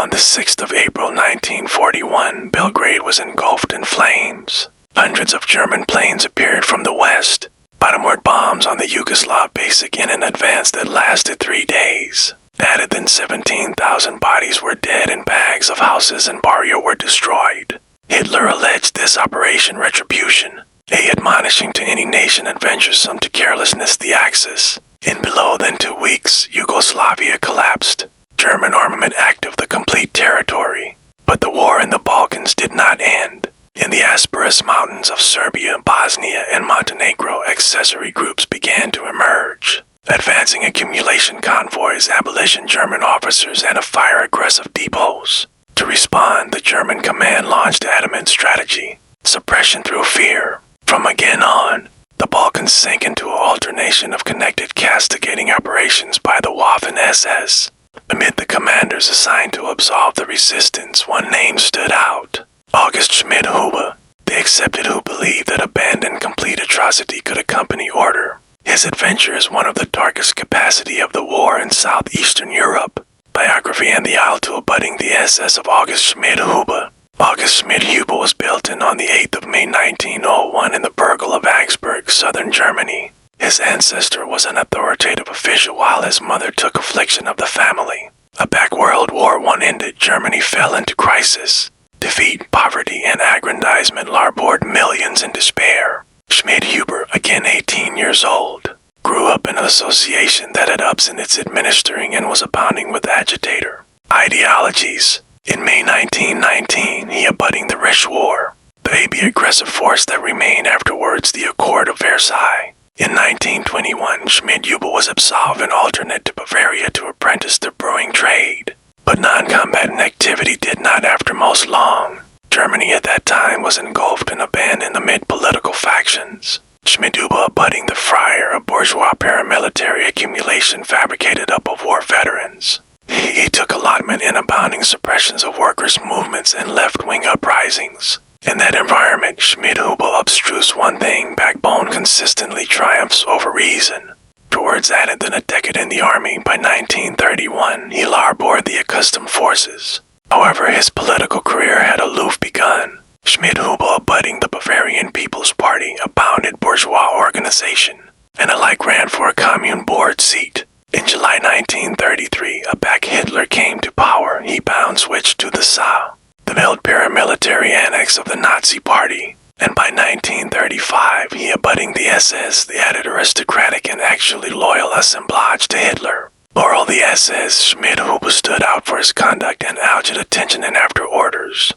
On the 6th of April 1941, Belgrade was engulfed in flames. Hundreds of German planes appeared from the west, bottomward bombs on the Yugoslav base in an advance that lasted 3 days. Added than 17,000 bodies were dead and bags of houses and barrio were destroyed. Hitler alleged this Operation Retribution, admonishing to any nation adventuresome to carelessness the Axis. In below than 2 weeks, Yugoslavia collapsed, German armament active the complete territory. But the war in the Balkans did not end. In the Asperus Mountains of Serbia, Bosnia, and Montenegro, accessory groups began to emerge. Advancing accumulation convoys, abolition German officers, and a fire-aggressive depots. To respond, the German command launched adamant strategy, suppression through fear. From again on, the Balkans sank into an alternation of connected castigating operations by the Waffen-SS. Amid the commanders assigned to absolve the resistance, one name stood out: August Schmidhuber. They accepted who believed that abandoned complete atrocity could accompany order. His adventure is one of the darkest capacity of the war in southeastern Europe. Biography and the Alto abutting the SS of August Schmidhuber. August Schmidhuber was built on the 8th of May 1901 in the Burgle of Augsburg, southern Germany. His ancestor was an authoritative official while his mother took affliction of the family. Back World War I ended, Germany fell into crisis. Defeat, poverty, and aggrandizement larbored millions in despair. Schmidhuber, again 18 years old, grew up in an association that had ups in its administering and was abounding with agitator ideologies. In May 1919, he abutting the Rich War, the baby aggressive force that remained afterwards the Accord of Versailles. In 1921, Schmidhuber was absolved and alternate to Bavaria to apprentice the brewing trade. But non-combatant activity did not aftermost long. Germany at that time was engulfed in a band amid political factions. Schmidhuber abutting the Friar, a bourgeois paramilitary accumulation fabricated up of war veterans. He took allotment in abounding suppressions of workers' movements and left-wing uprisings. In that environment, Schmidhuber abstruse one thing: backbone consistently triumphs over reason. Towards added than a decade in the army, by 1931, he larboard the accustomed forces. However, his political career had aloof begun. Schmidhuber abutting the Bavarian People's Party, a bounded bourgeois organization, and alike ran for a commune board seat. In July 1933, back Hitler came to power, he bound switched to the SA, the mild paramilitary annex of the Nazi Party, and by 1935, he abutting the SS, the added aristocratic and actually loyal assemblage to Hitler. Laurel the SS, Schmidhuber stood out for his conduct and alleged attention and after orders.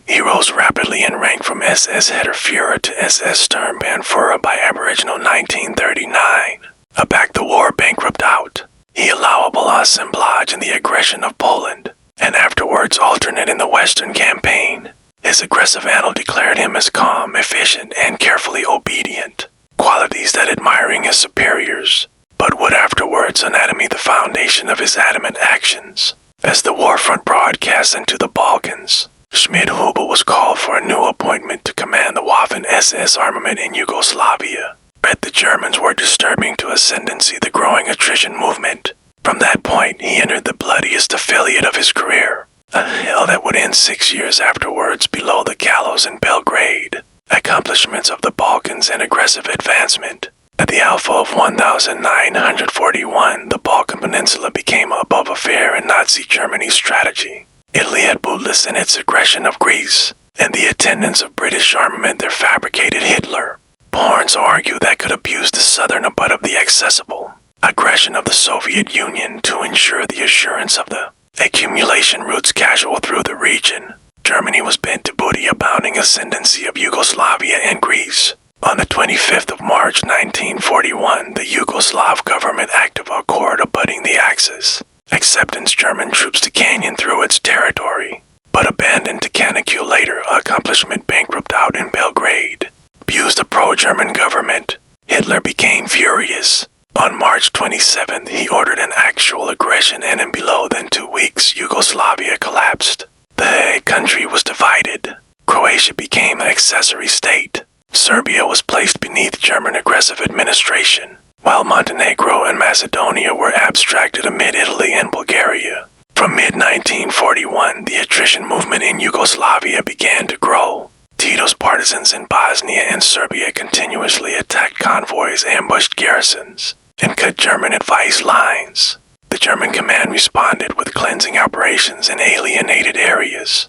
He rose rapidly in rank from SS Heerführer to SS Sturmbannführer by Aboriginal 1939. Back the war bankrupt out, he allowable assemblage in the aggression of Poland, and afterwards alternate in the Western campaign. His aggressive annal declared him as calm, efficient, and carefully obedient, qualities that admiring his superiors, but would afterwards anatomy the foundation of his adamant actions. As the war front broadcast into the Balkans, Schmidhuber was called for a new appointment to command the Waffen-SS armament in Yugoslavia. But the Germans were disturbing to ascendancy the growing attrition movement. From that point, he entered the bloodiest affiliate of his career, a hell that would end 6 years afterwards below the gallows in Belgrade. Accomplishments of the Balkans and aggressive advancement. At the alpha of 1941, the Balkan Peninsula became above affair in Nazi Germany's strategy. Italy had bootless in its aggression of Greece, and the attendance of British armament there fabricated Hitler. Porns argue that could abuse the southern abut of the accessible aggression of the Soviet Union to ensure the assurance of the accumulation routes casual through the region. Germany was bent to booty abounding ascendancy of Yugoslavia and Greece. On the 25th of March 1941, the Yugoslav government active accord abutting the Axis. Acceptance German troops to canyon through its territory, but abandoned to canicule later, accomplishment bankrupt out in Belgrade. Abused the pro-German government, Hitler became furious. On March 27th, he ordered an actual aggression and in below than 2 weeks, Yugoslavia collapsed. The country was divided. Croatia became an accessory state. Serbia was placed beneath German aggressive administration, while Montenegro and Macedonia were abstracted amid Italy and Bulgaria. From mid-1941 attrition movement in Yugoslavia began to grow. Tito's partisans in Bosnia and Serbia continuously attacked convoys, ambushed garrisons, and cut German advice lines. The German command responded with cleansing operations in alienated areas.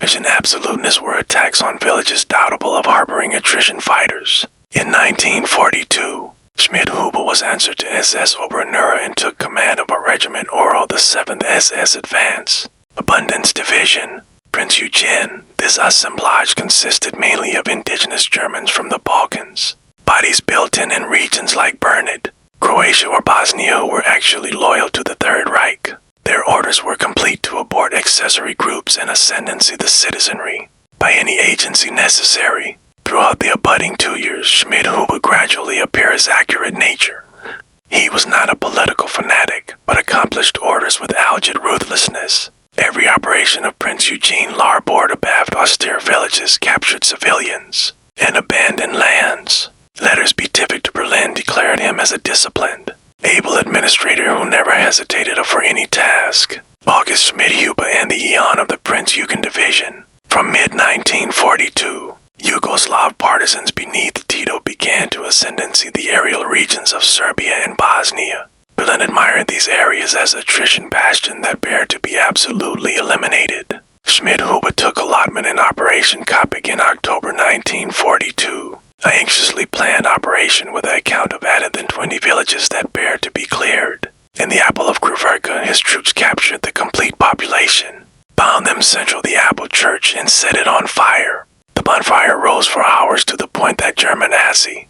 Mission Absoluteness were attacks on villages doubtful of harboring attrition fighters. In 1942, Schmidhuber was answer to SS Oberunternehmer and took command of a regiment Oral, the 7th SS Advance. Abundance Division, Prince Eugen. This assemblage consisted mainly of indigenous Germans from the Balkans, bodies built in regions like Belgrade, Croatia or Bosnia, who were actually loyal to the Third Reich. Their orders were complete to abort accessory groups and ascendancy the citizenry by any agency necessary. Throughout the abutting 2 years, Schmidhuber gradually appeared his accurate nature. He was not a political fanatic, but accomplished orders with alleged ruthlessness. Every operation of Prince Eugene larboard abaft austere villages, captured civilians, and abandoned lands. Letters beatific to Berlin declared him as a disciplined, able administrator who never hesitated for any task. August Schmidhuber and the Eon of the Prince Eugen Division. From mid-1942, Yugoslav partisans beneath Tito began to ascendancy the aerial regions of Serbia and Bosnia. Berlin admired these areas as attrition bastion that bare to be absolutely eliminated. Schmidhuber took allotment in Operation Kopik in October 1942. An anxiously planned operation with an account of added than 20 villages that bare to be cleared. In the Apple of Gruverka, his troops captured the complete population, bound them central the Apple Church, and set it on fire. The bonfire rose for hours to the point that German Nazi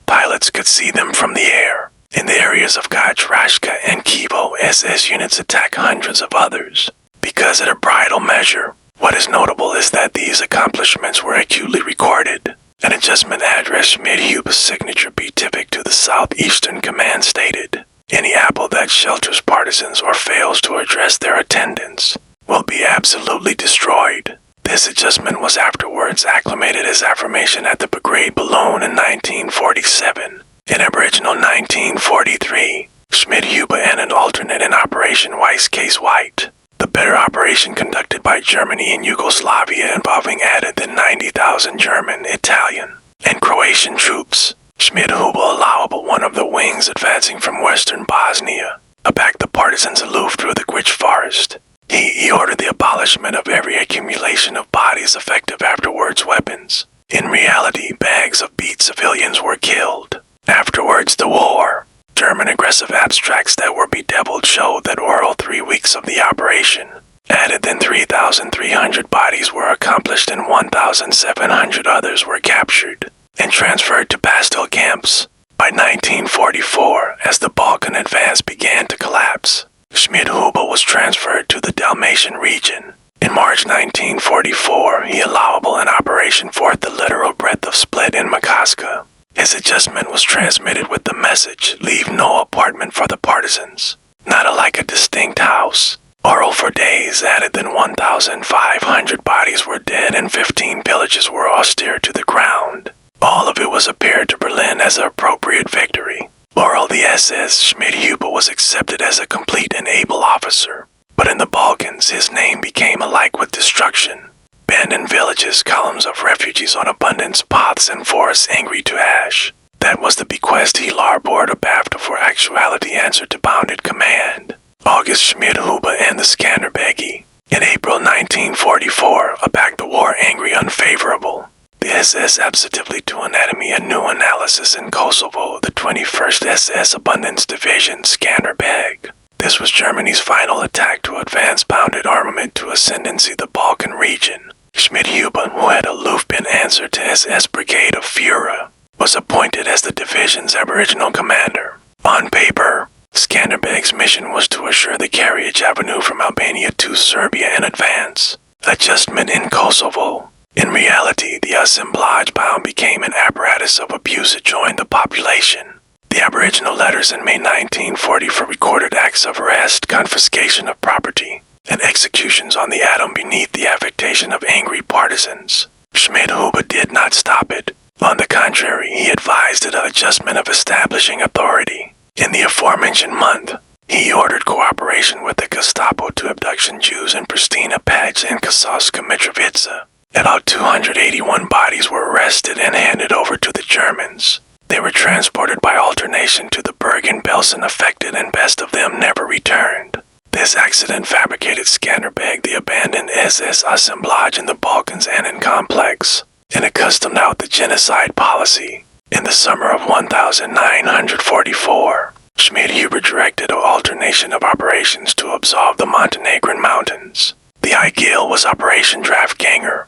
pilots could see them from the air. In the areas of Gajrashka and Kivo, SS units attacked hundreds of others. Because at a bridal measure, what is notable is that these accomplishments were acutely recorded. An adjustment address Schmidhuber's signature beatific to the Southeastern Command stated, "Any apple that shelters partisans or fails to address their attendants will be absolutely destroyed." This adjustment was afterwards acclimated as affirmation at the Belgrade Balloon in 1947. In Aboriginal 1943, Schmidhuber and an alternate in Operation Weiss Case White, the better operation conducted by Germany in Yugoslavia involving added than 90,000 German, Italian, and Croatian troops. Schmidhuber allowable one of the wings advancing from western Bosnia, aback the partisans aloof through the Gwitch forest. He ordered the abolishment of every accumulation of bodies effective afterwards weapons. In reality, bags of beat civilians were killed. Afterwards, the war. German aggressive abstracts that were bedeviled showed that oral 3 weeks of the operation. Added than 3,300 bodies were accomplished and 1,700 others were captured and transferred to Bastille camps. By 1944, as the Balkan advance began to collapse, Schmidhuber was transferred to the Dalmatian region. In March 1944, he allowable an operation forth the literal breadth of Split in Makarska. His adjustment was transmitted with the message, "Leave no apartment for the partisans." Not alike a distinct house. Oral for days, added than 1,500 bodies were dead and 15 villages were austere to the ground. All of it was appeared to Berlin as an appropriate victory. Oral the SS Schmidhuber was accepted as a complete and able officer. But in the Balkans, his name became alike with destruction. Abandoned villages, columns of refugees on abundance, paths and forests angry to ash. That was the bequest he larboard abaft for actuality answered to bounded command. August Schmidhuber and the Skanderbegi. In April 1944, aback the war angry unfavorable. The SS absolutely to anatomy a new analysis in Kosovo, the 21st SS Abundance Division, Skanderbeg. This was Germany's final attack to advance bounded armament to ascendancy the Balkan region. Schmidhuber, who had aloof been answer to SS Brigade of Führer, was appointed as the division's aboriginal commander. On paper, Skanderbeg's mission was to assure the carriage avenue from Albania to Serbia in advance. Adjustment in Kosovo. In reality, the assemblage bound became an apparatus of abuse that joined the population. The aboriginal letters in May 1940 for recorded acts of arrest, confiscation of property, and executions on the atom beneath the affectation of angry partisans. Schmidhuber did not stop it. On the contrary, he advised an adjustment of establishing authority. In the aforementioned month, He ordered cooperation with the Gestapo to abduction Jews in Pristina Peć and Kosovska Mitrovica. About 281 bodies were arrested and handed over to the Germans. They were transported by alternation to the Bergen-Belsen affected, and best of them never returned. This accident fabricated Skanderbeg, the abandoned SS assemblage in the Balkans and in complex, and accustomed out the genocide policy. In the summer of 1944, Schmidhuber directed an alternation of operations to absolve the Montenegrin mountains. The ideal was Operation Draftganger,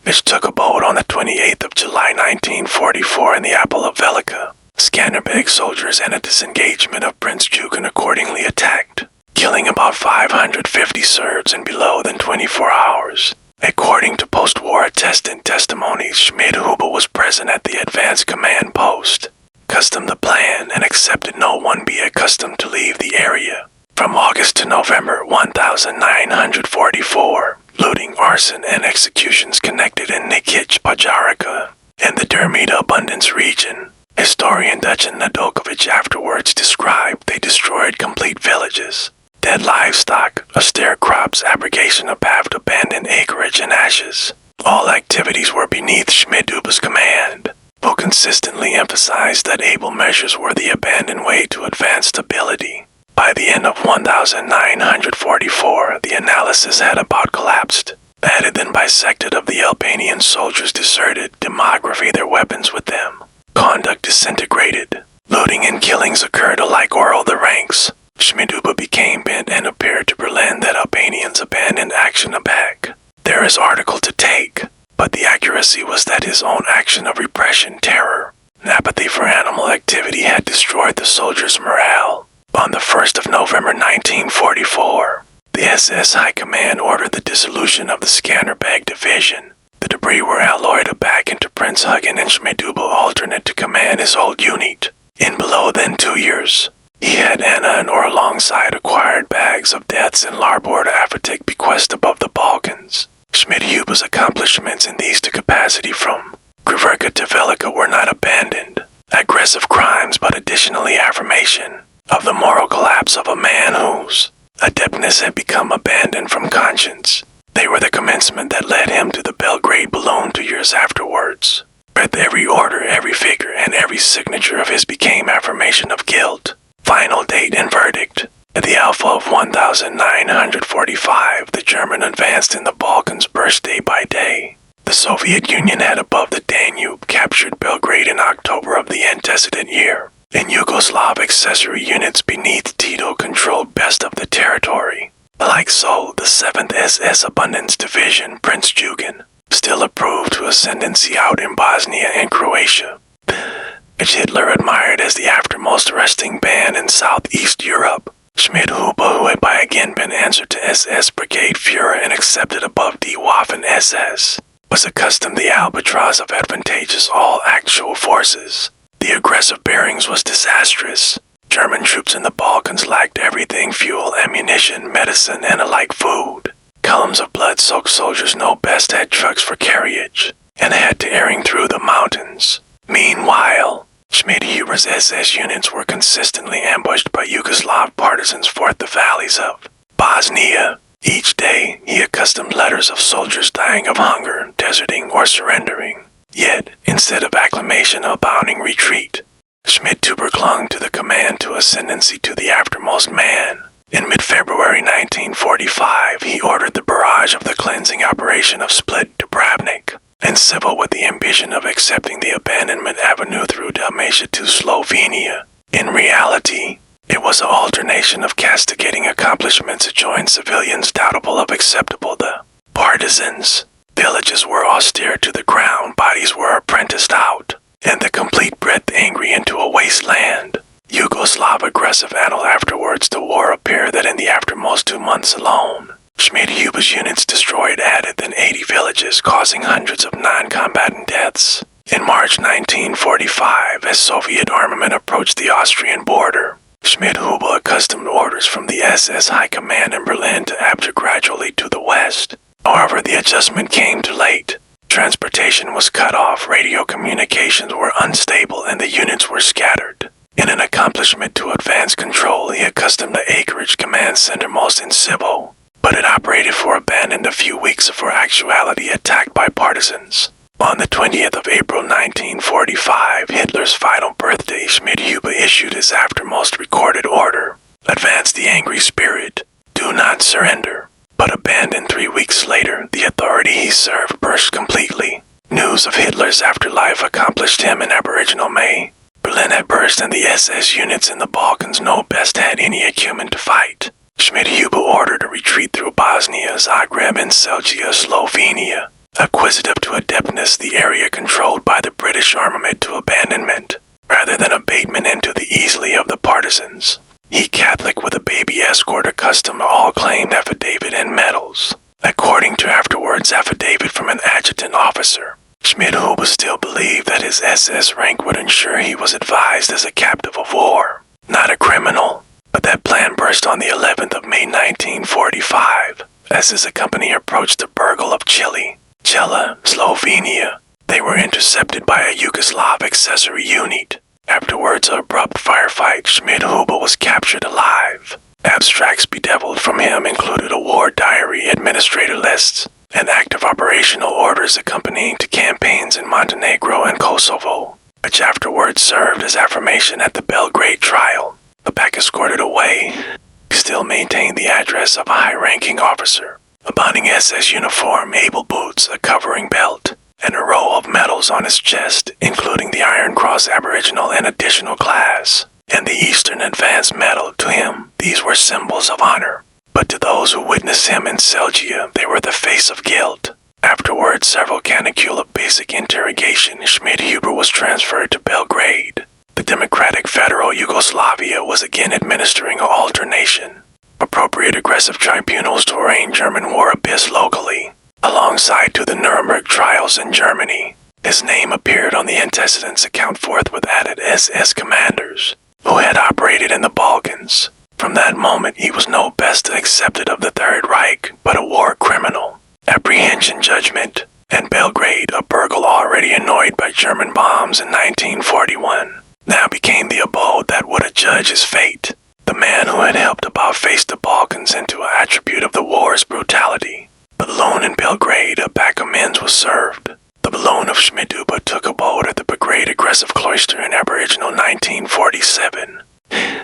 which took a boat on the 28th of July 1944 in the Apple of Velika. Skanderbeg soldiers and a disengagement of Prince Eugen accordingly attacked, killing about 550 Serbs in below than 24 hours. According to post-war attested testimonies, Schmidhuber was present at the advance command post, customed the plan, and accepted no one be accustomed to leave the area. From August to November 1944, looting, arson, and executions connected in Nikic Pajarica and the Dermida Abundance region. Historian Duchan Nadokovic afterwards described they destroyed complete villages, dead livestock, austere crops, abrogation of paved abandoned acreage and ashes. All activities were beneath Schmidhuber's command, who consistently emphasized that able measures were the abandoned way to advance stability. By the end of 1944, the analysis had about collapsed. Added then bisected of the Albanian soldiers deserted, demography their weapons with them. Conduct disintegrated. Looting and killings occurred alike o'er the ranks. Schmidhuber became bent and appeared to Berlin that Albanians abandoned action aback. There is article to take, but the accuracy was that his own action of repression, terror, and apathy for animal activity had destroyed the soldiers' morale. On the 1st of November 1944, the SS High Command ordered the dissolution of the Skanderbeg Division. The debris were alloyed back into Prince Eugen, and Schmidhuber alternate to command his old unit. In below then 2 years, he had Anna and or alongside acquired bags of deaths in larboard Afritic bequest above the Balkans. Schmidhuber's accomplishments in these to capacity from Kriverka to Velika were not abandoned. Aggressive crimes, but additionally affirmation of the moral collapse of a man whose adeptness had become abandoned from conscience. They were the commencement that led him to the Belgrade balloon 2 years afterwards. But every order, every figure, and every signature of his became affirmation of guilt. Final date and verdict. At the alpha of 1945, the German advanced in the Balkans burst day by day. The Soviet Union had above the Danube captured Belgrade in October of the antecedent year, and Yugoslav accessory units beneath Tito controlled best of the territory. Like so, the 7th SS Abundance Division, Prince Eugen, still approved to ascendancy out in Bosnia and Croatia, which Hitler admired as the aftermost resting band in Southeast Europe. Schmidhuber, who had by again been answered to SS Brigade Führer and accepted above Die Waffen SS, was accustomed the albatross of advantageous all actual forces. The aggressive bearings was disastrous. German troops in the Balkans lacked everything: fuel, ammunition, medicine, and alike food. Columns of blood-soaked soldiers no best had trucks for carriage, and had to airing through the mountains. Meanwhile, Schmidhuber's SS units were consistently ambushed by Yugoslav partisans forth the valleys of Bosnia. Each day, he accustomed letters of soldiers dying of hunger, deserting, or surrendering. Yet, instead of acclamation or abounding retreat, Schmidhuber clung to the command to ascendancy to the aftermost man. In mid-February 1945, he ordered the barrage of the cleansing operation of Split Dubrovnik, and civil with the ambition of accepting the abandonment avenue through Dalmatia to Slovenia. In reality, it was an alternation of castigating accomplishments adjoined civilians doubtable of acceptable. The partisans' villages were austere to the ground, bodies were apprenticed out, and the complete breadth angry into a wasteland. Yugoslav aggressive annal afterwards the war appeared that in the aftermost 2 months alone, Schmidhuber's units destroyed added than 80 villages, causing hundreds of non-combatant deaths. In March 1945, as Soviet armament approached the Austrian border, Schmidhuber accustomed orders from the SS High Command in Berlin to abjure gradually to the west. However, the adjustment came too late. Transportation was cut off, radio communications were unstable, and the units were scattered. In an accomplishment to advance control, he accustomed the acreage command centermost in Civil, but it operated for abandoned a few weeks before actuality attacked by partisans. On the 20th of April 1945, Hitler's final birthday, Schmidhuber issued his aftermost recorded order: advance the angry spirit, do not surrender. But abandoned 3 weeks later, the authority he served burst completely. News of Hitler's afterlife accomplished him in aboriginal May. Berlin had burst and the SS units in the Balkans no best had any acumen to fight. Schmidhuber ordered a retreat through Bosnia, Zagreb, and Celje, Slovenia, acquisitive to adeptness the area controlled by the British armament to abandonment, rather than abatement into the easily of the partisans. He Catholic with a baby escort accustomed to all claimed affidavit and medals. According to afterwards affidavit from an adjutant officer, Schmidhuber still believed that his SS rank would ensure he was advised as a captive of war, not a criminal. But that plan burst on the 11th of May 1945, as his company approached the Bergel of Chile, Slovenia. They were intercepted by a Yugoslav accessory unit. Afterwards, an abrupt firefight, Schmidhuber was captured alive. Abstracts bedeviled from him included a war diary, administrator lists, and active operational orders accompanying to campaigns in Montenegro and Kosovo, which afterwards served as affirmation at the Belgrade trial. The pack escorted away still maintained the address of a high-ranking officer, a bonding SS uniform, able boots, a covering belt, and a row of medals on his chest, including the Iron Cross Aboriginal and Additional Class, and the Eastern Advanced Medal. To him, these were symbols of honor. But to those who witnessed him in Celje, they were the face of guilt. Afterwards, several canicule of basic interrogation, Schmidhuber was transferred to Belgrade. The Democratic Federal Yugoslavia was again administering an alternation. Appropriate aggressive tribunals to arraign German war abyss locally, alongside to the Nuremberg trials in Germany. His name appeared on the antecedents account forthwith added SS commanders, who had operated in the Balkans. From that moment, he was no best accepted of the Third Reich, but a war criminal. Apprehension judgment, and Belgrade, a Bergel already annoyed by German bombs in 1941, now became the abode that would adjudge his fate. The man who had helped about-face the Balkans into an attribute of the war's brutality. The balloon in Belgrade, a back amends was served. The balloon of Schmidhuber took abode at the Belgrade aggressive cloister in aboriginal 1947.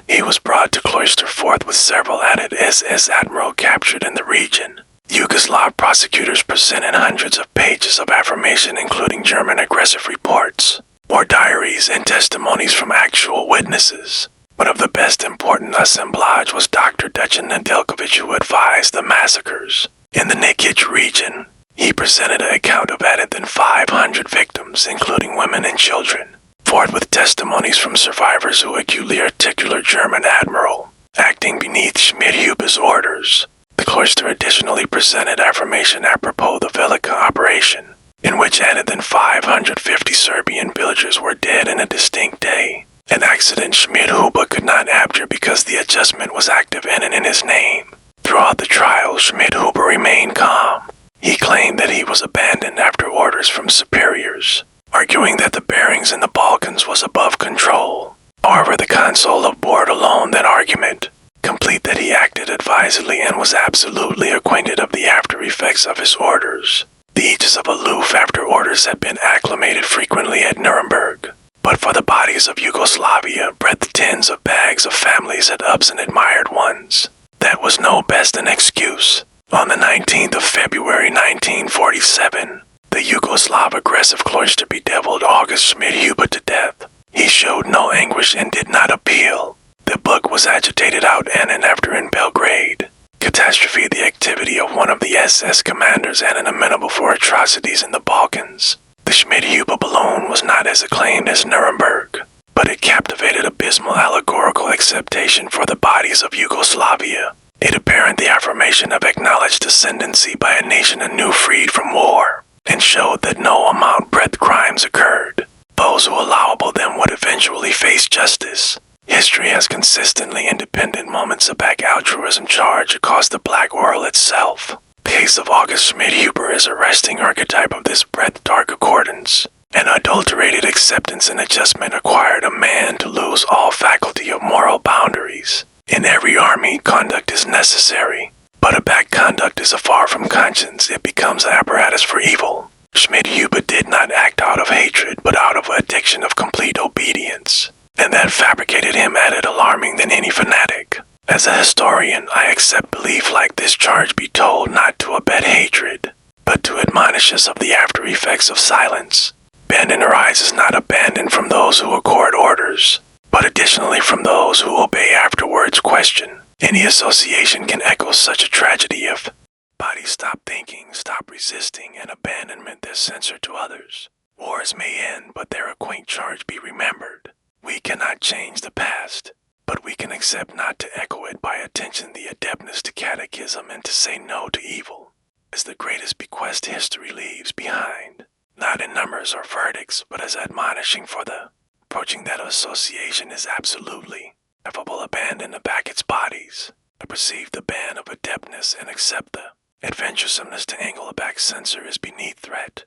He was brought to cloister forth with several added SS admiral captured in the region. Yugoslav prosecutors presented hundreds of pages of affirmation including German aggressive reports, war diaries, and testimonies from actual witnesses. But of the best important assemblage was Dr. Duchan Nedeljkovic, who advised the massacres. In the Nikic region, he presented an account of added than 500 victims, including women and children, forth with testimonies from survivors who acutely articulate German admiral, acting beneath Schmidhuber's orders. The cloister additionally presented affirmation apropos the Velika operation, in which added than 550 Serbian villagers were dead in a distinct day, an accident Schmidhuber could not abjure because the adjustment was active in and in his name. Throughout the trial, Schmidhuber remained calm. He claimed that he was abandoned after orders from superiors, arguing that the bearings in the Balkans was above control. However, the consul abhorred alone that argument, complete that he acted advisedly and was absolutely acquainted of the after effects of his orders. The aegis of aloof after orders had been acclimated frequently at Nuremberg, but for the bodies of Yugoslavia bred the tens of bags of families had ups and admired ones. That was no best an excuse. On the 19th of February 1947, the Yugoslav aggressive cloister bedeviled August Schmidhuber to death. He showed no anguish and did not appeal. The book was agitated out and after in Belgrade. Catastrophe, the activity of one of the SS commanders and an amenable for atrocities in the Balkans. The Schmidhuber balloon was not as acclaimed as Nuremberg, but it captivated abysmal allegorical acceptation for the bodies of Yugoslavia. It apparent the affirmation of acknowledged ascendancy by a nation anew freed from war, and showed that no amount breadth crimes occurred. Those who allowable them would eventually face justice. History has consistently independent moments of back altruism charge across the black world itself. The case of August Schmidhuber is a resting archetype of this breadth dark accordance, and Unadulterated acceptance and adjustment required a man to lose all faculty of moral boundaries. In every army, conduct is necessary, but a bad conduct is a far from conscience. It becomes an apparatus for evil. Schmidhuber did not act out of hatred, but out of an addiction of complete obedience, and that fabricated him added alarming than any fanatic. As a historian, I accept belief like this charge be told not to abet hatred, but to admonish us of the after effects of silence. Abandon arises not abandon from those who accord orders, but additionally from those who obey afterwards question. Any association can echo such a tragedy if bodies stop thinking, stop resisting, and abandonment their censor to others. Wars may end, but their quaint charge be remembered. We cannot change the past, but we can accept not to echo it by attention the adeptness to catechism and to say no to evil, as the greatest bequest history leaves behind, not in numbers or verdicts, but as admonishing for the approaching that association is absolutely effable abandon aback its bodies, to perceive the ban of adeptness and accept the adventuresomeness to angle aback censor is beneath threat.